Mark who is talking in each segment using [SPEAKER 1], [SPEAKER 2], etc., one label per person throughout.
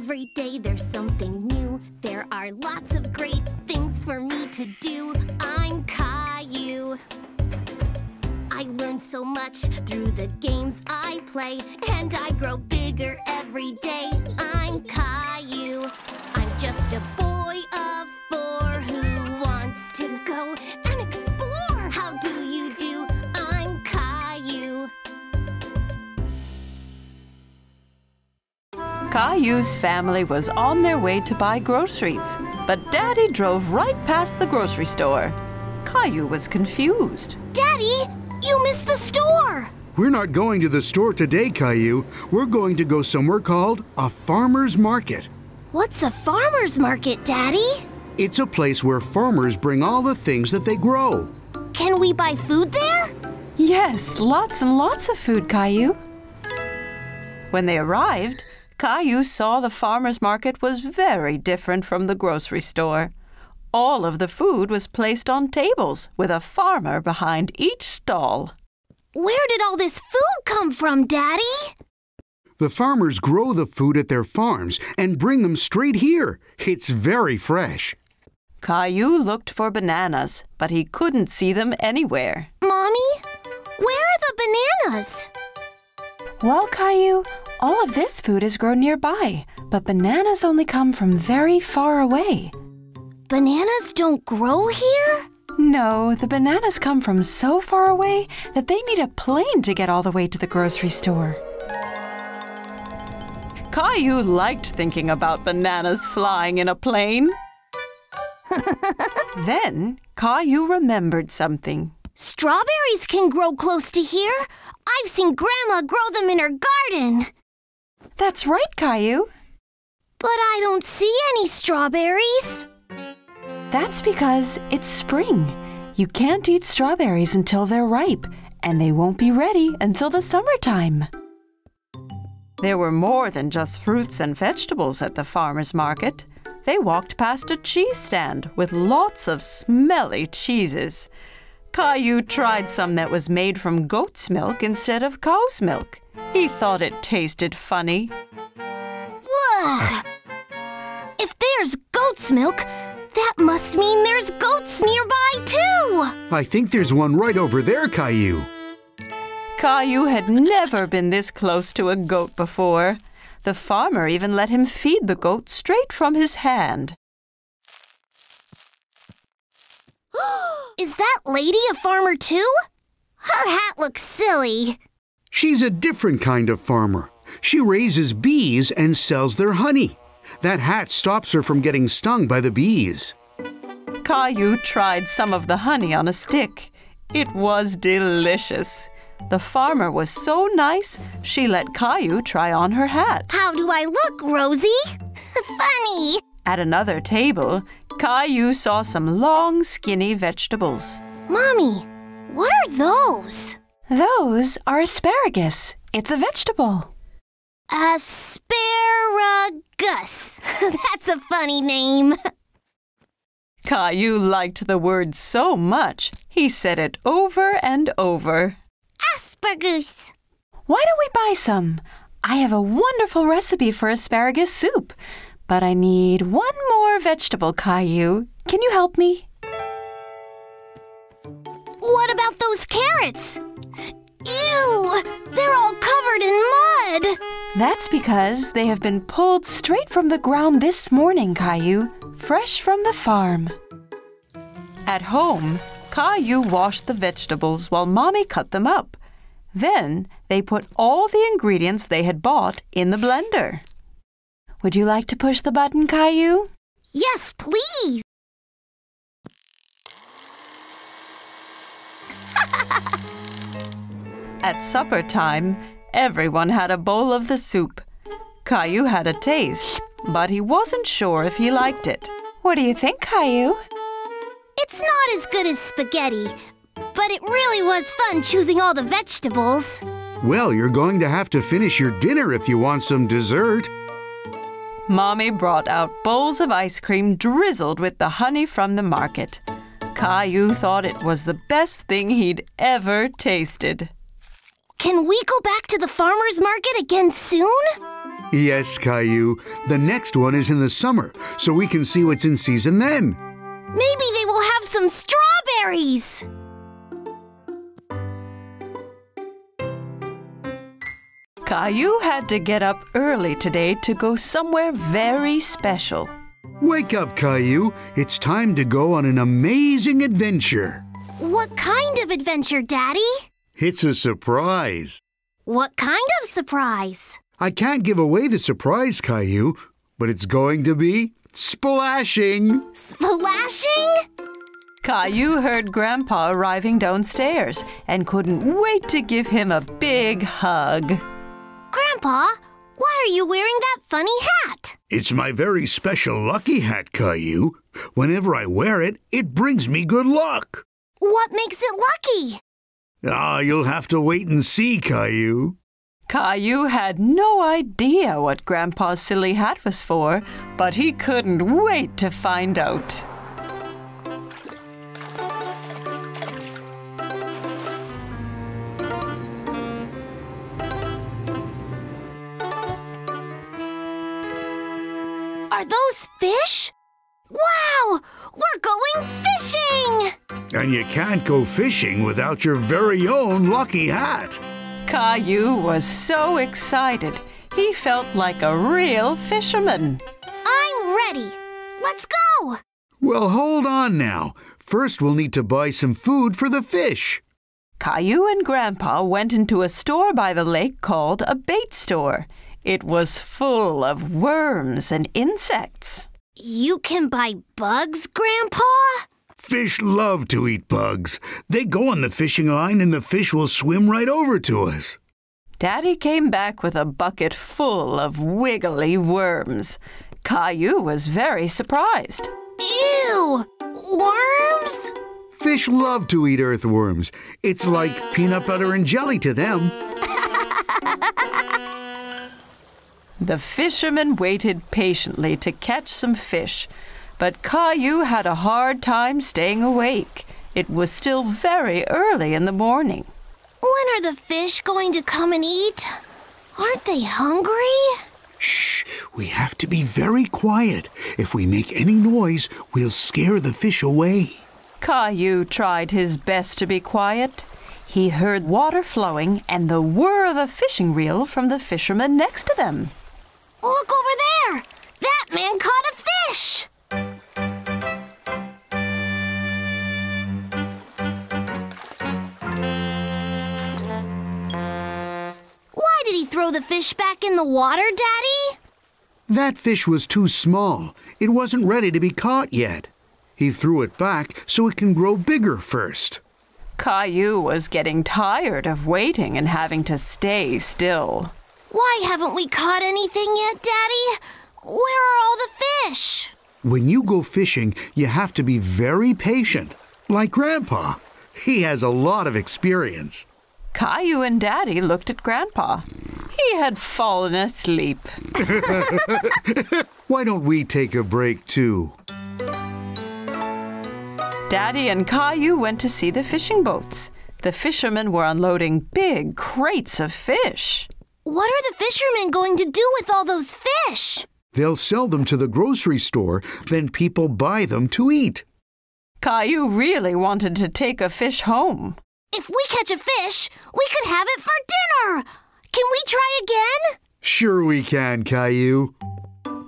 [SPEAKER 1] Every day there's something new. There are lots of great things for me to do. I'm Caillou. I learn so much through the games I play, and I grow bigger every day. I'm Caillou. I'm just a boy of 4 who wants to go and explore. How do you do? I'm Caillou.
[SPEAKER 2] Caillou's family was on their way to buy groceries, but Daddy drove right past the grocery store. Caillou was confused.
[SPEAKER 1] Daddy, you missed the store!
[SPEAKER 3] We're not going to the store today, Caillou. We're going to go somewhere called a farmer's market.
[SPEAKER 1] What's a farmer's market, Daddy?
[SPEAKER 3] It's a place where farmers bring all the things that they grow.
[SPEAKER 1] Can we buy food there?
[SPEAKER 2] Yes, lots and lots of food, Caillou. When they arrived, Caillou saw the farmer's market was very different from the grocery store. All of the food was placed on tables with a farmer behind each stall.
[SPEAKER 1] Where did all this food come from, Daddy?
[SPEAKER 3] The farmers grow the food at their farms and bring them straight here. It's very fresh.
[SPEAKER 2] Caillou looked for bananas, but he couldn't see them anywhere.
[SPEAKER 1] Mommy, where are the bananas?
[SPEAKER 2] Well, Caillou, all of this food is grown nearby, but bananas only come from very far away.
[SPEAKER 1] Bananas don't grow here?
[SPEAKER 2] No, the bananas come from so far away that they need a plane to get all the way to the grocery store. Caillou liked thinking about bananas flying in a plane. Then Caillou remembered something.
[SPEAKER 1] Strawberries can grow close to here. I've seen Grandma grow them in her garden.
[SPEAKER 2] That's right, Caillou.
[SPEAKER 1] But I don't see any strawberries.
[SPEAKER 2] That's because it's spring. You can't eat strawberries until they're ripe, and they won't be ready until the summertime. There were more than just fruits and vegetables at the farmer's market. They walked past a cheese stand with lots of smelly cheeses. Caillou tried some that was made from goat's milk instead of cow's milk. He thought it tasted funny.
[SPEAKER 1] Ugh! If there's goat's milk, that must mean there's goats nearby, too!
[SPEAKER 3] I think there's one right over there, Caillou.
[SPEAKER 2] Caillou had never been this close to a goat before. The farmer even let him feed the goat straight from his hand.
[SPEAKER 1] Is that lady a farmer, too? Her hat looks silly.
[SPEAKER 3] She's a different kind of farmer. She raises bees and sells their honey. That hat stops her from getting stung by the bees.
[SPEAKER 2] Caillou tried some of the honey on a stick. It was delicious. The farmer was so nice, she let Caillou try on her hat.
[SPEAKER 1] How do I look, Rosie? Funny!
[SPEAKER 2] At another table, Caillou saw some long, skinny vegetables.
[SPEAKER 1] Mommy, what are those?
[SPEAKER 2] Those are asparagus. It's a vegetable.
[SPEAKER 1] Asparagus. That's a funny name.
[SPEAKER 2] Caillou liked the word so much, he said it over and over.
[SPEAKER 1] Asparagus.
[SPEAKER 2] Why don't we buy some? I have a wonderful recipe for asparagus soup. But I need one more vegetable, Caillou. Can you help me?
[SPEAKER 1] What about those carrots? Ew! They're all covered in mud!
[SPEAKER 2] That's because they have been pulled straight from the ground this morning, Caillou, fresh from the farm. At home, Caillou washed the vegetables while Mommy cut them up. Then they put all the ingredients they had bought in the blender. Would you like to push the button, Caillou?
[SPEAKER 1] Yes, please!
[SPEAKER 2] At supper time, everyone had a bowl of the soup. Caillou had a taste, but he wasn't sure if he liked it. What do you think, Caillou?
[SPEAKER 1] It's not as good as spaghetti, but it really was fun choosing all the vegetables.
[SPEAKER 3] Well, you're going to have to finish your dinner if you want some dessert.
[SPEAKER 2] Mommy brought out bowls of ice cream drizzled with the honey from the market. Caillou thought it was the best thing he'd ever tasted.
[SPEAKER 1] Can we go back to the farmer's market again soon?
[SPEAKER 3] Yes, Caillou. The next one is in the summer, so we can see what's in season then.
[SPEAKER 1] Maybe they will have some strawberries.
[SPEAKER 2] Caillou had to get up early today to go somewhere very special.
[SPEAKER 3] Wake up, Caillou. It's time to go on an amazing adventure.
[SPEAKER 1] What kind of adventure, Daddy?
[SPEAKER 3] It's a surprise.
[SPEAKER 1] What kind of surprise?
[SPEAKER 3] I can't give away the surprise, Caillou, but it's going to be splashing.
[SPEAKER 1] Splashing?
[SPEAKER 2] Caillou heard Grandpa arriving downstairs and couldn't wait to give him a big hug.
[SPEAKER 1] Grandpa, why are you wearing that funny hat?
[SPEAKER 3] It's my very special lucky hat, Caillou. Whenever I wear it, it brings me good luck.
[SPEAKER 1] What makes it lucky?
[SPEAKER 3] You'll have to wait and see, Caillou.
[SPEAKER 2] Caillou had no idea what Grandpa's silly hat was for, but he couldn't wait to find out.
[SPEAKER 1] Are those fish? Wow! We're going fishing!
[SPEAKER 3] And you can't go fishing without your very own lucky hat.
[SPEAKER 2] Caillou was so excited. He felt like a real fisherman.
[SPEAKER 1] I'm ready. Let's go!
[SPEAKER 3] Well, hold on now. First, we'll need to buy some food for the fish.
[SPEAKER 2] Caillou and Grandpa went into a store by the lake called a bait store. It was full of worms and insects.
[SPEAKER 1] You can buy bugs, Grandpa?
[SPEAKER 3] Fish love to eat bugs. They go on the fishing line and the fish will swim right over to us.
[SPEAKER 2] Daddy came back with a bucket full of wiggly worms. Caillou was very surprised.
[SPEAKER 1] Ew! Worms?
[SPEAKER 3] Fish love to eat earthworms. It's like peanut butter and jelly to them.
[SPEAKER 2] The fisherman waited patiently to catch some fish, but Caillou had a hard time staying awake. It was still very early in the morning.
[SPEAKER 1] When are the fish going to come and eat? Aren't they hungry?
[SPEAKER 3] Shh! We have to be very quiet. If we make any noise, we'll scare the fish away.
[SPEAKER 2] Caillou tried his best to be quiet. He heard water flowing and the whir of a fishing reel from the fisherman next to them.
[SPEAKER 1] Look over there! That man caught a fish! Why did he throw the fish back in the water, Daddy?
[SPEAKER 3] That fish was too small. It wasn't ready to be caught yet. He threw it back so it can grow bigger first.
[SPEAKER 2] Caillou was getting tired of waiting and having to stay still.
[SPEAKER 1] Why haven't we caught anything yet, Daddy? Where are all the fish?
[SPEAKER 3] When you go fishing, you have to be very patient. Like Grandpa. He has a lot of experience.
[SPEAKER 2] Caillou and Daddy looked at Grandpa. He had fallen asleep.
[SPEAKER 3] Why don't we take a break too?
[SPEAKER 2] Daddy and Caillou went to see the fishing boats. The fishermen were unloading big crates of fish.
[SPEAKER 1] What are the fishermen going to do with all those fish?
[SPEAKER 3] They'll sell them to the grocery store, then people buy them to eat.
[SPEAKER 2] Caillou really wanted to take a fish home.
[SPEAKER 1] If we catch a fish, we could have it for dinner! Can we try again?
[SPEAKER 3] Sure we can, Caillou.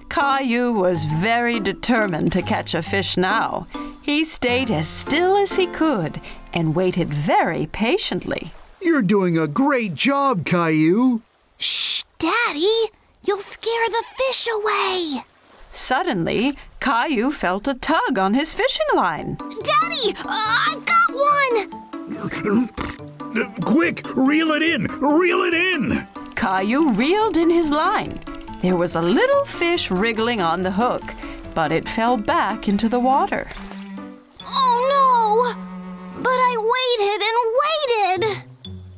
[SPEAKER 2] Caillou was very determined to catch a fish now. He stayed as still as he could and waited very patiently.
[SPEAKER 3] You're doing a great job, Caillou.
[SPEAKER 1] Shh, Daddy! You'll scare the fish away!
[SPEAKER 2] Suddenly, Caillou felt a tug on his fishing line.
[SPEAKER 1] Daddy! I've got one!
[SPEAKER 3] Quick! Reel it in! Reel it in!
[SPEAKER 2] Caillou reeled in his line. There was a little fish wriggling on the hook, but it fell back into the water.
[SPEAKER 1] Oh no! But I waited and waited!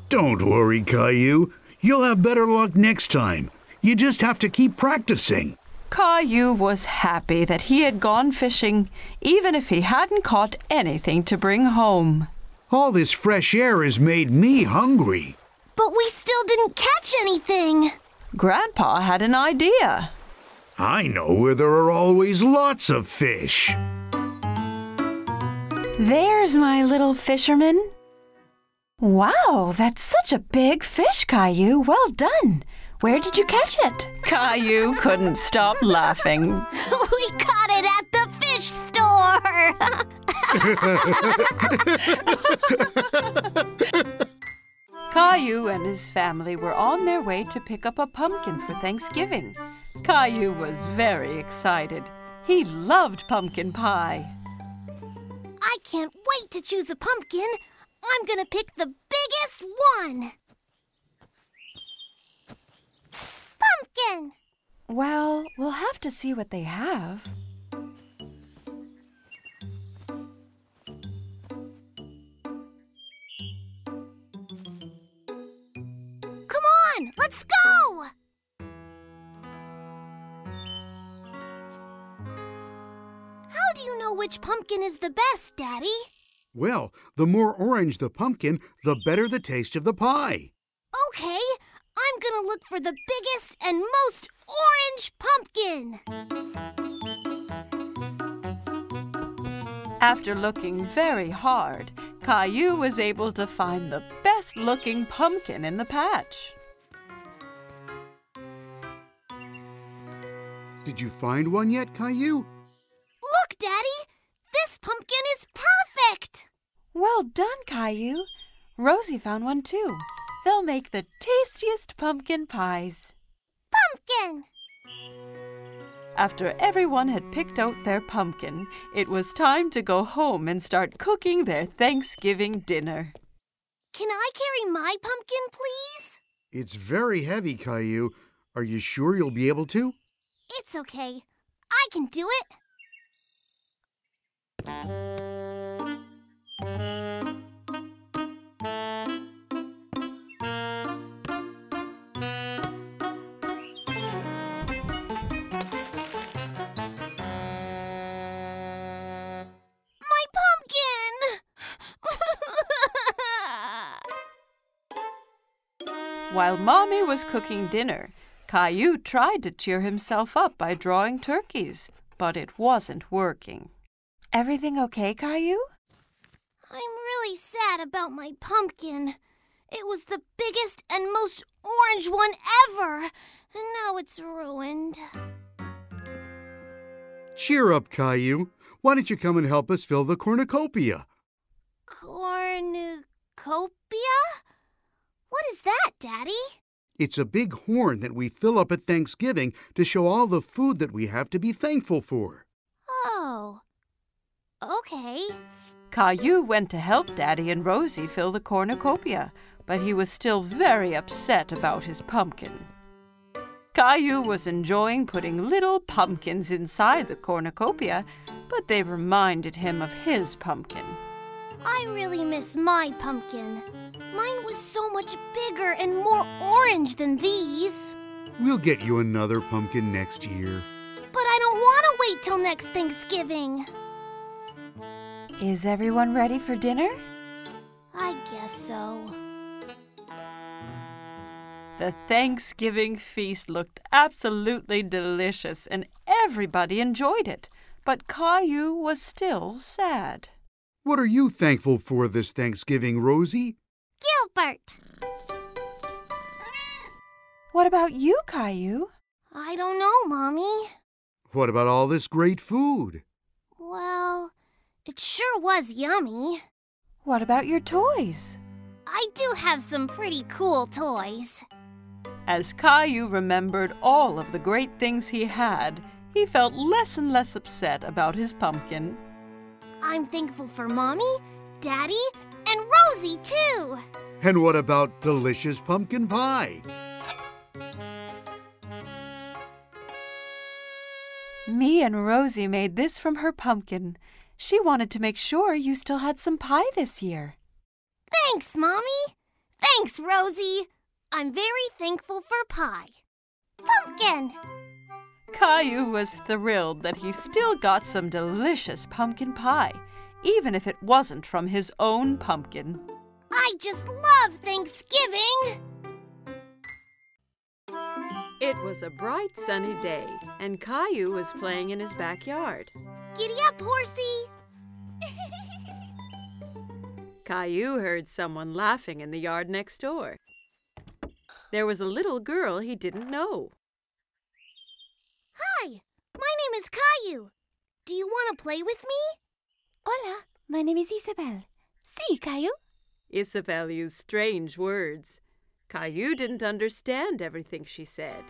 [SPEAKER 3] Don't worry, Caillou. You'll have better luck next time. You just have to keep practicing.
[SPEAKER 2] Caillou was happy that he had gone fishing, even if he hadn't caught anything to bring home.
[SPEAKER 3] All this fresh air has made me hungry.
[SPEAKER 1] But we still didn't catch anything.
[SPEAKER 2] Grandpa had an idea.
[SPEAKER 3] I know where there are always lots of fish.
[SPEAKER 2] There's my little fisherman. Wow, that's such a big fish, Caillou. Well done. Where did you catch it? Caillou couldn't stop laughing.
[SPEAKER 1] We caught it at the fish store.
[SPEAKER 2] Caillou and his family were on their way to pick up a pumpkin for Thanksgiving. Caillou was very excited. He loved pumpkin pie.
[SPEAKER 1] I can't wait to choose a pumpkin. I'm gonna pick the biggest one. Pumpkin!
[SPEAKER 2] Well, we'll have to see what they have.
[SPEAKER 1] Come on, let's go! How do you know which pumpkin is the best, Daddy?
[SPEAKER 3] Well, the more orange the pumpkin, the better the taste of the pie.
[SPEAKER 1] Okay, I'm gonna look for the biggest and most orange pumpkin.
[SPEAKER 2] After looking very hard, Caillou was able to find the best-looking pumpkin in the patch.
[SPEAKER 3] Did you find one yet, Caillou?
[SPEAKER 1] Look, Daddy! This pumpkin is perfect!
[SPEAKER 2] Well done, Caillou. Rosie found one too. They'll make the tastiest pumpkin pies.
[SPEAKER 1] Pumpkin!
[SPEAKER 2] After everyone had picked out their pumpkin, it was time to go home and start cooking their Thanksgiving dinner.
[SPEAKER 1] Can I carry my pumpkin, please?
[SPEAKER 3] It's very heavy, Caillou. Are you sure you'll be able to?
[SPEAKER 1] It's okay. I can do it.
[SPEAKER 2] While Mommy was cooking dinner, Caillou tried to cheer himself up by drawing turkeys, but it wasn't working. Everything okay, Caillou?
[SPEAKER 1] I'm really sad about my pumpkin. It was the biggest and most orange one ever, and now it's ruined.
[SPEAKER 3] Cheer up, Caillou. Why don't you come and help us fill the cornucopia?
[SPEAKER 1] Cornucopia? What is that, Daddy?
[SPEAKER 3] It's a big horn that we fill up at Thanksgiving to show all the food that we have to be thankful for.
[SPEAKER 1] Oh, okay.
[SPEAKER 2] Caillou went to help Daddy and Rosie fill the cornucopia, but he was still very upset about his pumpkin. Caillou was enjoying putting little pumpkins inside the cornucopia, but they reminded him of his pumpkin.
[SPEAKER 1] I really miss my pumpkin. Mine was so much bigger and more orange than these.
[SPEAKER 3] We'll get you another pumpkin next year.
[SPEAKER 1] But I don't want to wait till next Thanksgiving.
[SPEAKER 2] Is everyone ready for dinner?
[SPEAKER 1] I guess so.
[SPEAKER 2] The Thanksgiving feast looked absolutely delicious and everybody enjoyed it, but Caillou was still sad.
[SPEAKER 3] What are you thankful for this Thanksgiving, Rosie?
[SPEAKER 1] Gilbert!
[SPEAKER 2] What about you, Caillou?
[SPEAKER 1] I don't know, Mommy.
[SPEAKER 3] What about all this great food?
[SPEAKER 1] Well, it sure was yummy.
[SPEAKER 2] What about your toys?
[SPEAKER 1] I do have some pretty cool toys.
[SPEAKER 2] As Caillou remembered all of the great things he had, he felt less and less upset about his pumpkin.
[SPEAKER 1] I'm thankful for Mommy, Daddy, and Rosie, too.
[SPEAKER 3] And what about delicious pumpkin pie?
[SPEAKER 2] Me and Rosie made this from her pumpkin. She wanted to make sure you still had some pie this year.
[SPEAKER 1] Thanks, Mommy. Thanks, Rosie. I'm very thankful for pie. Pumpkin!
[SPEAKER 2] Caillou was thrilled that he still got some delicious pumpkin pie, even if it wasn't from his own pumpkin.
[SPEAKER 1] I just love Thanksgiving!
[SPEAKER 2] It was a bright sunny day, and Caillou was playing in his backyard.
[SPEAKER 1] Giddy up, horsey!
[SPEAKER 2] Caillou heard someone laughing in the yard next door. There was a little girl he didn't know.
[SPEAKER 1] Hi, my name is Caillou. Do you want to play with me?
[SPEAKER 4] Hola, my name is Isabel. Sí, Caillou.
[SPEAKER 2] Isabel used strange words. Caillou didn't understand everything she said.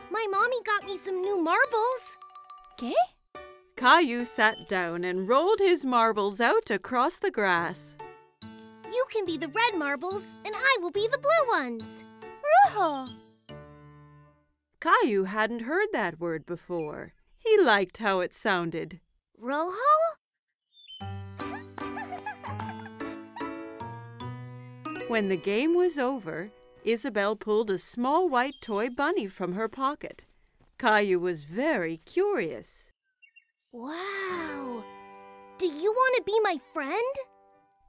[SPEAKER 1] My mommy got me some new marbles.
[SPEAKER 4] ¿Qué?
[SPEAKER 2] Caillou sat down and rolled his marbles out across the grass.
[SPEAKER 1] You can be the red marbles, and I will be the blue ones.
[SPEAKER 4] Rojo.
[SPEAKER 2] Caillou hadn't heard that word before. He liked how it sounded.
[SPEAKER 1] Rojo?
[SPEAKER 2] When the game was over, Isabel pulled a small white toy bunny from her pocket. Caillou was very curious.
[SPEAKER 1] Wow! Do you want to be my friend?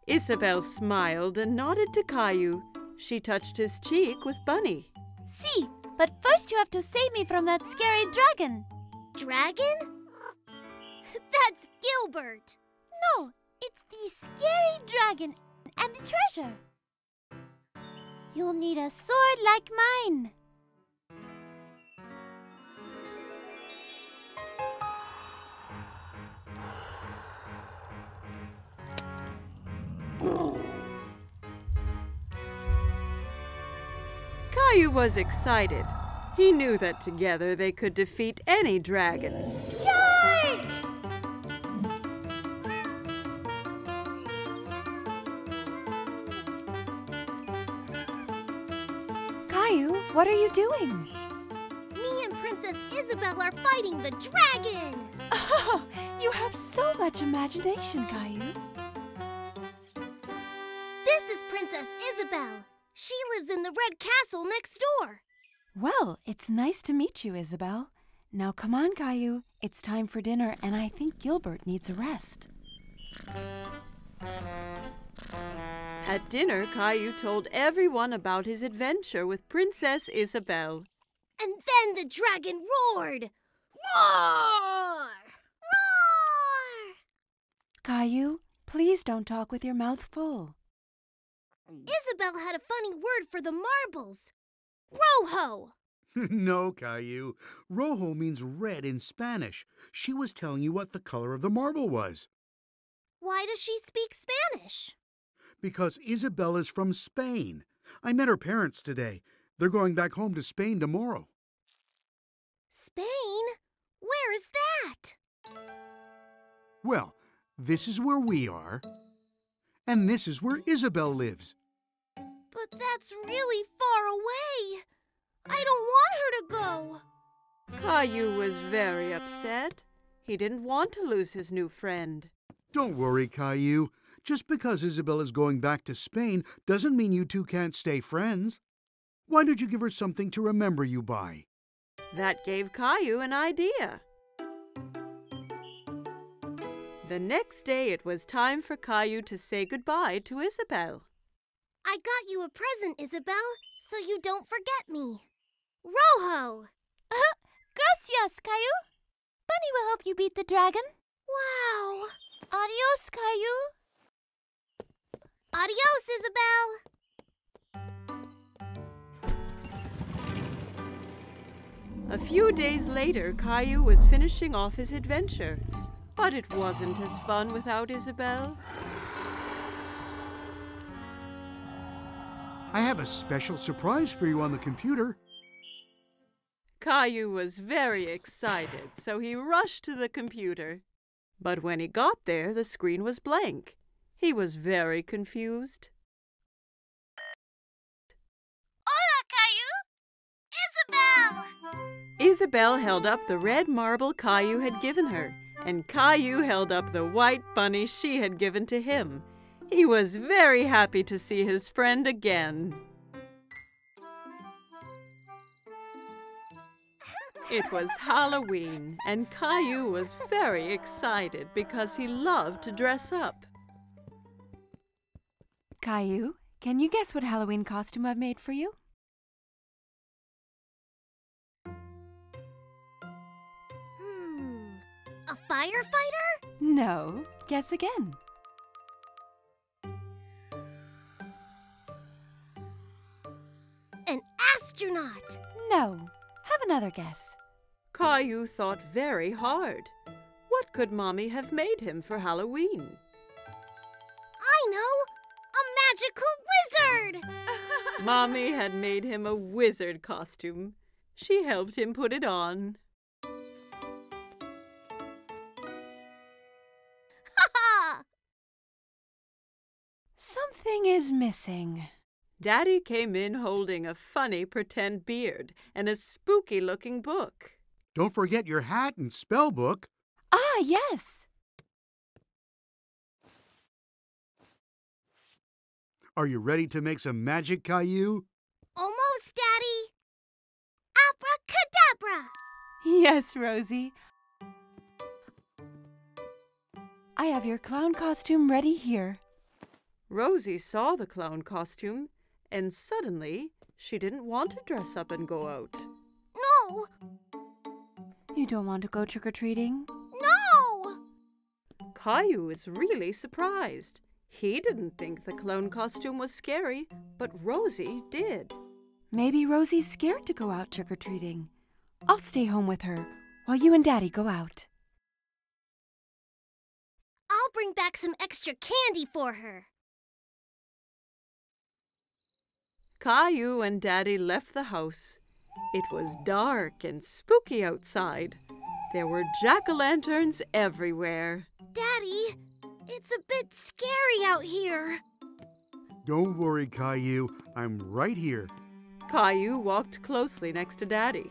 [SPEAKER 2] Isabel smiled and nodded to Caillou. She touched his cheek with Bunny.
[SPEAKER 4] Sí, but first you have to save me from that scary dragon.
[SPEAKER 1] Dragon? That's Gilbert.
[SPEAKER 4] No, it's the scary dragon and the treasure. You'll need a sword like mine.
[SPEAKER 2] Caillou was excited. He knew that together they could defeat any dragon.
[SPEAKER 4] Charge!
[SPEAKER 2] Caillou, what are you doing?
[SPEAKER 1] Me and Princess Isabel are fighting the dragon.
[SPEAKER 2] Oh, you have so much imagination, Caillou.
[SPEAKER 1] This is Princess Isabel. She lives in the red castle next door.
[SPEAKER 2] Well, it's nice to meet you, Isabel. Now come on, Caillou. It's time for dinner, and I think Gilbert needs a rest. At dinner, Caillou told everyone about his adventure with Princess Isabel.
[SPEAKER 1] And then the dragon roared. Roar! Roar!
[SPEAKER 2] Caillou, please don't talk with your mouth full.
[SPEAKER 1] Isabel had a funny word for the marbles. Rojo!
[SPEAKER 3] No, Caillou. Rojo means red in Spanish. She was telling you what the color of the marble was.
[SPEAKER 1] Why does she speak Spanish?
[SPEAKER 3] Because Isabel is from Spain. I met her parents today. They're going back home to Spain tomorrow.
[SPEAKER 1] Spain? Where is that?
[SPEAKER 3] Well, this is where we are. And this is where Isabel lives.
[SPEAKER 1] But that's really far away. I don't want her to go.
[SPEAKER 2] Caillou was very upset. He didn't want to lose his new friend.
[SPEAKER 3] Don't worry, Caillou. Just because Isabel is going back to Spain doesn't mean you two can't stay friends. Why don't you give her something to remember you by?
[SPEAKER 2] That gave Caillou an idea. The next day it was time for Caillou to say goodbye to Isabel.
[SPEAKER 1] I got you a present, Isabel, so you don't forget me. Rojo!
[SPEAKER 4] Gracias, Caillou. Bunny will help you beat the dragon.
[SPEAKER 1] Wow!
[SPEAKER 4] Adios, Caillou.
[SPEAKER 1] Adios, Isabel!
[SPEAKER 2] A few days later, Caillou was finishing off his adventure. But it wasn't as fun without Isabel.
[SPEAKER 3] I have a special surprise for you on the computer.
[SPEAKER 2] Caillou was very excited, so he rushed to the computer. But when he got there, the screen was blank. He was very confused.
[SPEAKER 4] Hola, Caillou.
[SPEAKER 1] Isabel!
[SPEAKER 2] Isabel held up the red marble Caillou had given her, and Caillou held up the white bunny she had given to him. He was very happy to see his friend again. It was Halloween, and Caillou was very excited because he loved to dress up. Caillou, can you guess what Halloween costume I've made for you?
[SPEAKER 1] A firefighter?
[SPEAKER 2] No. Guess again.
[SPEAKER 1] An astronaut?
[SPEAKER 2] No. Have another guess.
[SPEAKER 5] Caillou thought very hard. What could Mommy have made him for Halloween?
[SPEAKER 1] I know! A magical wizard!
[SPEAKER 5] Mommy had made him a wizard costume. She helped him put it on.
[SPEAKER 1] Ha!
[SPEAKER 2] Something is missing.
[SPEAKER 5] Daddy came in holding a funny pretend beard and a spooky-looking book.
[SPEAKER 3] Don't forget your hat and spell book.
[SPEAKER 2] Ah, yes.
[SPEAKER 3] Are you ready to make some magic, Caillou?
[SPEAKER 1] Almost, Daddy. Abracadabra!
[SPEAKER 2] Yes, Rosie. I have your clown costume ready here.
[SPEAKER 5] Rosie saw the clown costume, and suddenly she didn't want to dress up and go out.
[SPEAKER 1] No!
[SPEAKER 2] You don't want to go trick-or-treating?
[SPEAKER 1] No!
[SPEAKER 5] Caillou is really surprised. He didn't think the clown costume was scary, but Rosie did.
[SPEAKER 2] Maybe Rosie's scared to go out trick-or-treating. I'll stay home with her while you and Daddy go out.
[SPEAKER 1] I'll bring back some extra candy for her.
[SPEAKER 5] Caillou and Daddy left the house. It was dark and spooky outside. There were jack-o'-lanterns everywhere.
[SPEAKER 1] Daddy, it's a bit scary out here.
[SPEAKER 3] Don't worry, Caillou. I'm right here.
[SPEAKER 5] Caillou walked closely next to Daddy.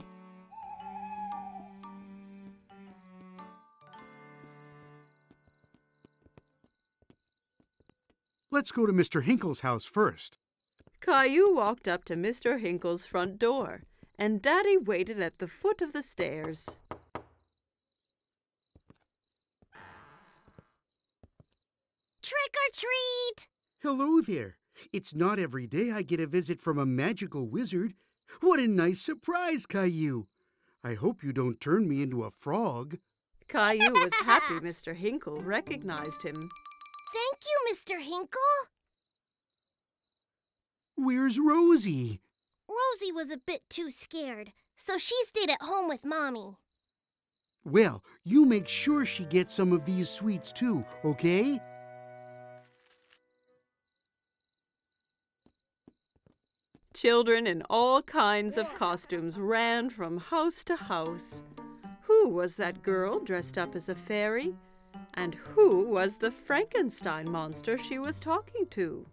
[SPEAKER 3] Let's go to Mr. Hinkle's house first.
[SPEAKER 5] Caillou walked up to Mr. Hinkle's front door, and Daddy waited at the foot of the stairs.
[SPEAKER 1] Trick or treat!
[SPEAKER 3] Hello there. It's not every day I get a visit from a magical wizard. What a nice surprise, Caillou. I hope you don't turn me into a frog.
[SPEAKER 5] Caillou was happy Mr. Hinkle recognized him.
[SPEAKER 1] Thank you, Mr. Hinkle.
[SPEAKER 3] Where's Rosie?
[SPEAKER 1] Rosie was a bit too scared, so she stayed at home with Mommy.
[SPEAKER 3] Well, you make sure she gets some of these sweets too, okay?
[SPEAKER 5] Children in all kinds of costumes ran from house to house. Who was that girl dressed up as a fairy? And who was the Frankenstein monster she was talking to?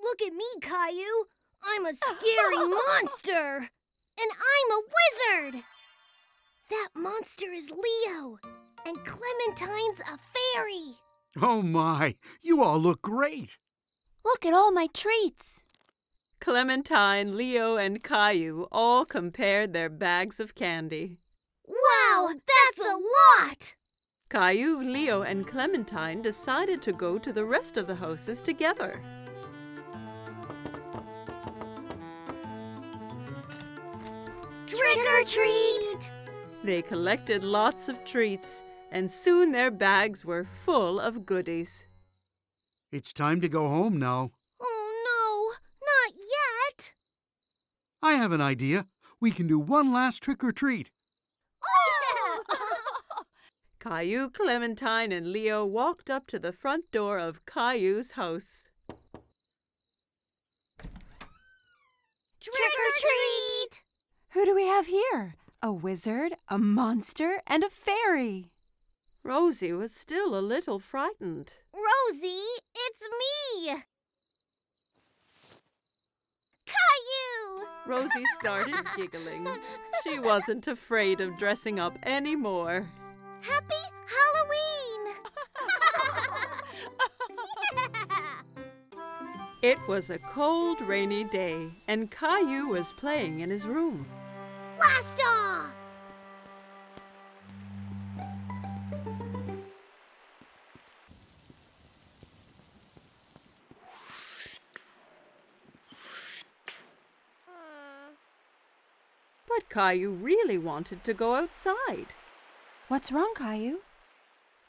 [SPEAKER 1] Look at me, Caillou. I'm a scary monster. And I'm a wizard. That monster is Leo. And Clementine's a fairy.
[SPEAKER 3] Oh my, you all look great.
[SPEAKER 4] Look at all my treats.
[SPEAKER 5] Clementine, Leo, and Caillou all compared their bags of candy.
[SPEAKER 1] Wow, that's a lot!
[SPEAKER 5] Caillou, Leo, and Clementine decided to go to the rest of the houses together.
[SPEAKER 1] Trick or treat!
[SPEAKER 5] They collected lots of treats, and soon their bags were full of goodies.
[SPEAKER 3] It's time to go home now.
[SPEAKER 1] Oh no, not yet!
[SPEAKER 3] I have an idea. We can do one last trick or treat.
[SPEAKER 1] Oh!
[SPEAKER 5] Caillou, Clementine, and Leo walked up to the front door of Caillou's house.
[SPEAKER 1] Trick or treat!
[SPEAKER 2] Who do we have here? A wizard, a monster, and a fairy.
[SPEAKER 5] Rosie was still a little frightened.
[SPEAKER 1] Rosie, it's me! Caillou!
[SPEAKER 5] Rosie started giggling. She wasn't afraid of dressing up anymore.
[SPEAKER 1] Happy Halloween!
[SPEAKER 5] It was a cold, rainy day, and Caillou was playing in his room.
[SPEAKER 1] Blast off!
[SPEAKER 5] But Caillou really wanted to go outside.
[SPEAKER 2] What's wrong, Caillou?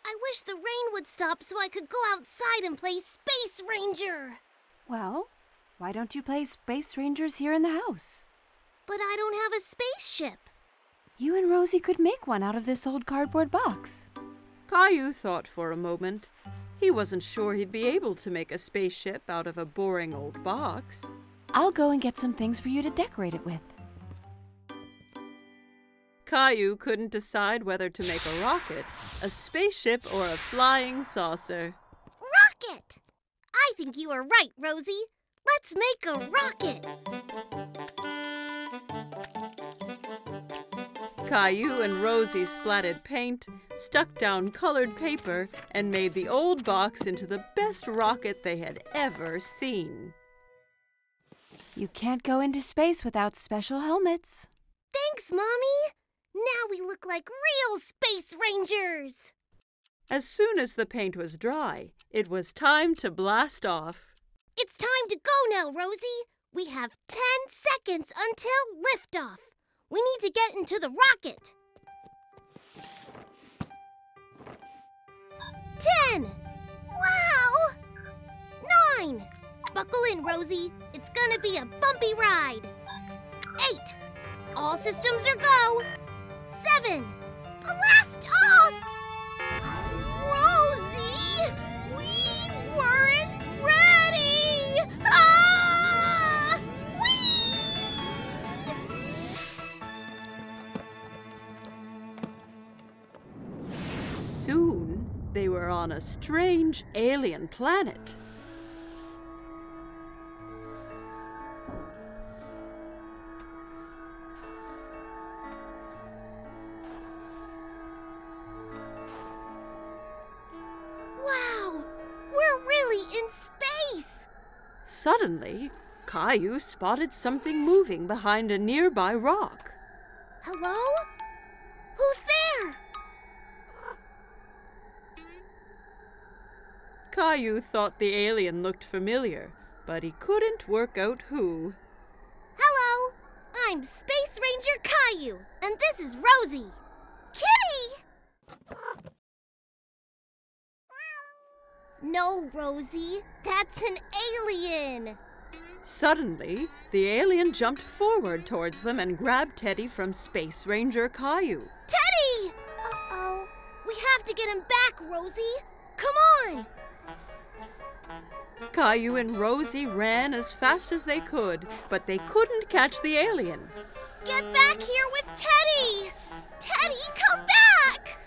[SPEAKER 1] I wish the rain would stop so I could go outside and play Space Ranger.
[SPEAKER 2] Well, why don't you play Space Rangers here in the house?
[SPEAKER 1] But I don't have a spaceship.
[SPEAKER 2] You and Rosie could make one out of this old cardboard box.
[SPEAKER 5] Caillou thought for a moment. He wasn't sure he'd be able to make a spaceship out of a boring old box.
[SPEAKER 2] I'll go and get some things for you to decorate it with.
[SPEAKER 5] Caillou couldn't decide whether to make a rocket, a spaceship, or a flying saucer.
[SPEAKER 1] Rocket! I think you are right, Rosie. Let's make a rocket.
[SPEAKER 5] Caillou and Rosie splattered paint, stuck down colored paper, and made the old box into the best rocket they had ever seen.
[SPEAKER 2] You can't go into space without special helmets.
[SPEAKER 1] Thanks, Mommy. Now we look like real Space Rangers.
[SPEAKER 5] As soon as the paint was dry, it was time to blast off.
[SPEAKER 1] It's time to go now, Rosie. We have 10 seconds until liftoff. We need to get into the rocket. 10. Wow! 9. Buckle in, Rosie. It's gonna be a bumpy ride. 8. All systems are go. 7. Blast off! Rosie! We weren't ready! Ah!
[SPEAKER 5] Soon, they were on a strange alien planet.
[SPEAKER 1] Wow! We're really in space!
[SPEAKER 5] Suddenly, Caillou spotted something moving behind a nearby rock.
[SPEAKER 1] Hello? Who's there?
[SPEAKER 5] Caillou thought the alien looked familiar, but he couldn't work out who.
[SPEAKER 1] Hello! I'm Space Ranger Caillou, and this is Rosie. Kitty! No, Rosie. That's an alien.
[SPEAKER 5] Suddenly, the alien jumped forward towards them and grabbed Teddy from Space Ranger Caillou.
[SPEAKER 1] Teddy! Uh-oh. We have to get him back, Rosie. Come on!
[SPEAKER 5] Caillou and Rosie ran as fast as they could, but they couldn't catch the alien.
[SPEAKER 1] Get back here with Teddy! Teddy, come back!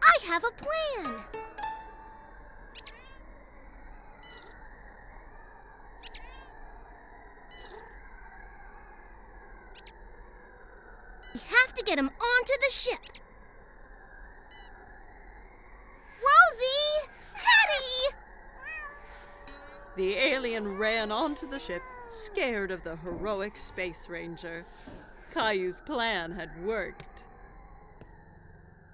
[SPEAKER 1] I have a plan. We have to get him onto the ship. Rosie! Teddy!
[SPEAKER 5] The alien ran onto the ship, scared of the heroic Space Ranger. Caillou's plan had worked.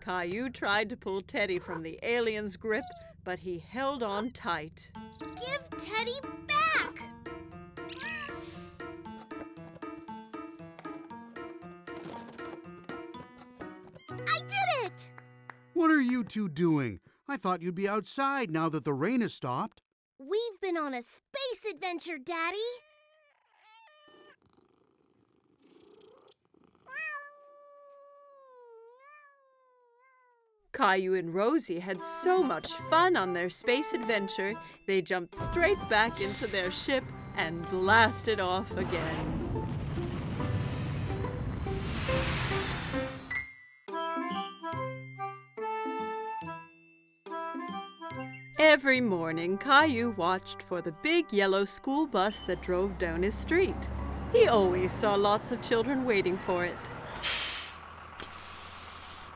[SPEAKER 5] Caillou tried to pull Teddy from the alien's grip, but he held on tight.
[SPEAKER 1] Give Teddy back! I did it!
[SPEAKER 3] What are you two doing? I thought you'd be outside now that the rain has stopped.
[SPEAKER 1] We've been on a space adventure, Daddy.
[SPEAKER 5] Caillou and Rosie had so much fun on their space adventure, they jumped straight back into their ship and blasted off again. Every morning, Caillou watched for the big yellow school bus that drove down his street. He always saw lots of children waiting for it.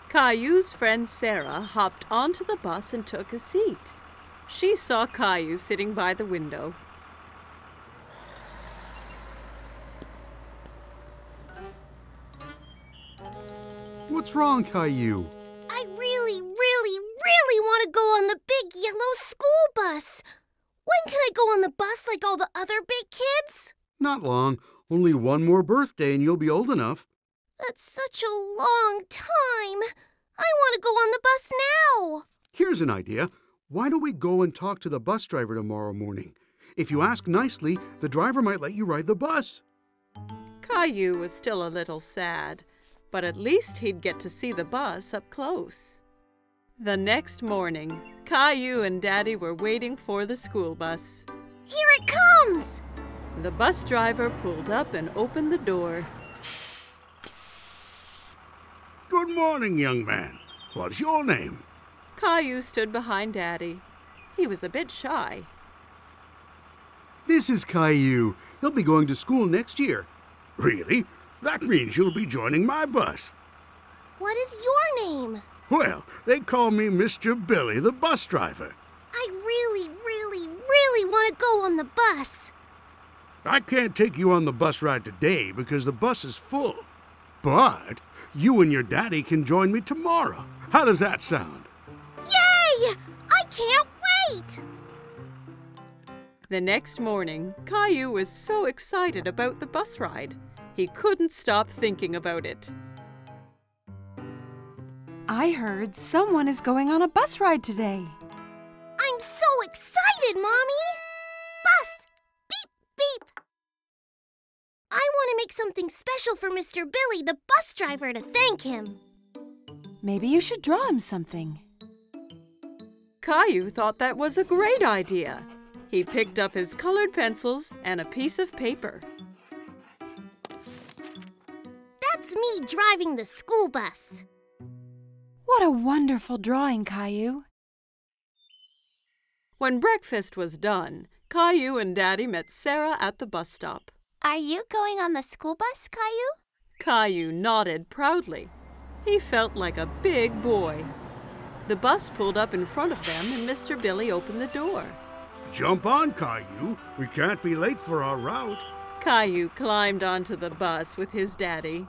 [SPEAKER 5] Caillou's friend Sarah hopped onto the bus and took a seat. She saw Caillou sitting by the window.
[SPEAKER 3] What's wrong, Caillou?
[SPEAKER 1] I really want to go on the big
[SPEAKER 4] yellow school bus. When can I go on the bus like all the other big kids?
[SPEAKER 3] Not long. Only one more birthday and you'll be old enough.
[SPEAKER 4] That's such a long time. I want to go on the bus now.
[SPEAKER 3] Here's an idea. Why don't we go and talk to the bus driver tomorrow morning? If you ask nicely, the driver might let you ride the bus.
[SPEAKER 5] Caillou was still a little sad, but at least he'd get to see the bus up close. The next morning, Caillou and Daddy were waiting for the school bus.
[SPEAKER 4] Here it comes!
[SPEAKER 5] The bus driver pulled up and opened the door.
[SPEAKER 6] Good morning, young man. What's your name?
[SPEAKER 5] Caillou stood behind Daddy. He was a bit shy.
[SPEAKER 3] This is Caillou. He'll be going to school next year.
[SPEAKER 6] Really? That means you'll be joining my bus.
[SPEAKER 4] What is your name?
[SPEAKER 6] Well, they call me Mr. Billy, the bus driver.
[SPEAKER 4] I really want to go on the bus.
[SPEAKER 6] I can't take you on the bus ride today because the bus is full. But you and your daddy can join me tomorrow. How does that sound?
[SPEAKER 4] Yay! I can't wait!
[SPEAKER 5] The next morning, Caillou was so excited about the bus ride. He couldn't stop thinking about it.
[SPEAKER 2] I heard someone is going on a bus ride today.
[SPEAKER 4] I'm so excited, Mommy! Bus! Beep, beep! I want to make something special for Mr. Billy, the bus driver, to thank him.
[SPEAKER 2] Maybe you should draw him something.
[SPEAKER 5] Caillou thought that was a great idea. He picked up his colored pencils and a piece of paper.
[SPEAKER 4] That's me driving the school bus.
[SPEAKER 2] What a wonderful drawing, Caillou.
[SPEAKER 5] When breakfast was done, Caillou and Daddy met Sarah at the bus stop.
[SPEAKER 4] Are you going on the school bus, Caillou?
[SPEAKER 5] Caillou nodded proudly. He felt like a big boy. The bus pulled up in front of them and Mr. Billy opened the door.
[SPEAKER 6] Jump on, Caillou. We can't be late for our route.
[SPEAKER 5] Caillou climbed onto the bus with his daddy.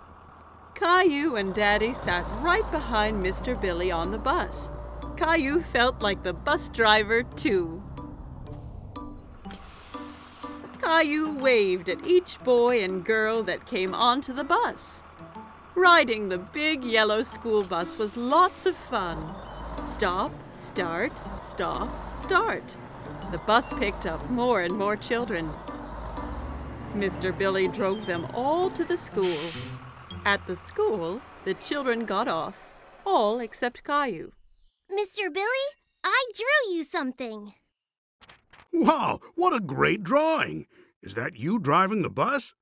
[SPEAKER 5] Caillou and Daddy sat right behind Mr. Billy on the bus. Caillou felt like the bus driver, too. Caillou waved at each boy and girl that came onto the bus. Riding the big yellow school bus was lots of fun. Stop, start, stop, start. The bus picked up more and more children. Mr. Billy drove them all to the school. At the school, the children got off, all except Caillou.
[SPEAKER 4] Mr. Billy, I drew you something.
[SPEAKER 6] Wow, what a great drawing. Is that you driving the bus?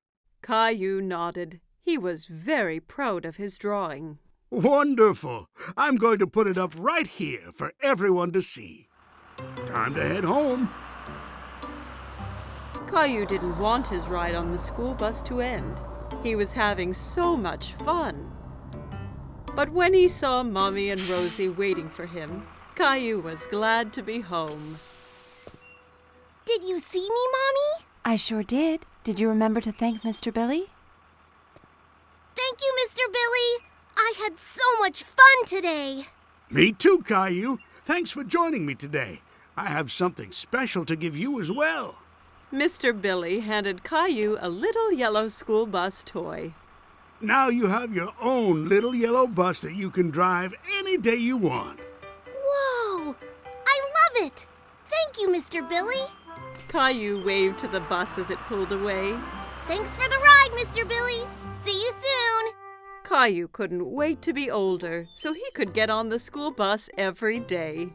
[SPEAKER 5] Caillou nodded. He was very proud of his drawing.
[SPEAKER 6] Wonderful. I'm going to put it up right here for everyone to see. Time to head home.
[SPEAKER 5] Caillou didn't want his ride on the school bus to end. He was having so much fun. But when he saw Mommy and Rosie waiting for him, Caillou was glad to be home.
[SPEAKER 4] Did you see me, Mommy?
[SPEAKER 2] I sure did. Did you remember to thank Mr. Billy?
[SPEAKER 4] Thank you, Mr. Billy. I had so much fun today.
[SPEAKER 6] Me too, Caillou. Thanks for joining me today. I have something special to give you as well.
[SPEAKER 5] Mr. Billy handed Caillou a little yellow school bus toy.
[SPEAKER 6] Now you have your own little yellow bus that you can drive any day you want.
[SPEAKER 4] Whoa! I love it! Thank you, Mr. Billy.
[SPEAKER 5] Caillou waved to the bus as it pulled away.
[SPEAKER 4] Thanks for the ride, Mr. Billy. See you soon.
[SPEAKER 5] Caillou couldn't wait to be older so he could get on the school bus every day.